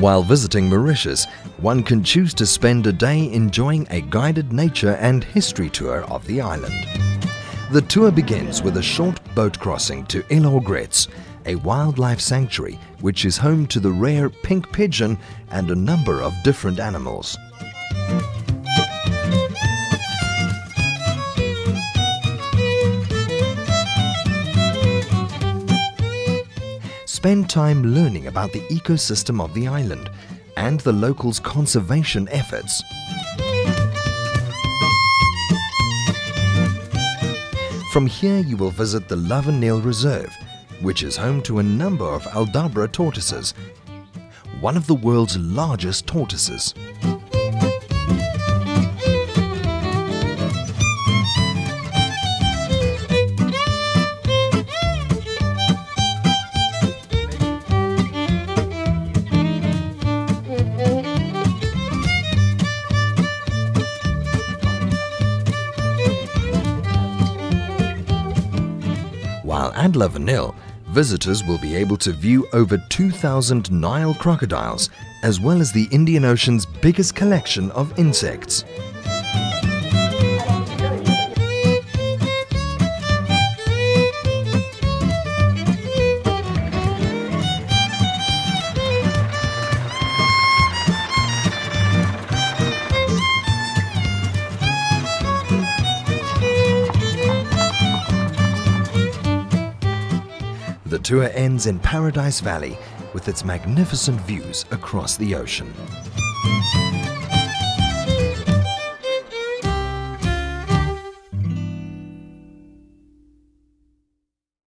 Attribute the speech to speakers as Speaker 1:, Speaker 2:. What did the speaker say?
Speaker 1: While visiting Mauritius, one can choose to spend a day enjoying a guided nature and history tour of the island. The tour begins with a short boat crossing to Aigrettes, a wildlife sanctuary which is home to the rare pink pigeon and a number of different animals. Spend time learning about the ecosystem of the island and the locals' conservation efforts. From here you will visit the Vanille Réserve, which is home to a number of Aldabra tortoises, one of the world's largest tortoises. While at Vanille, visitors will be able to view over 2,000 Nile crocodiles, as well as the Indian Ocean's biggest collection of insects. The tour ends in Paradise Valley with its magnificent views across the ocean.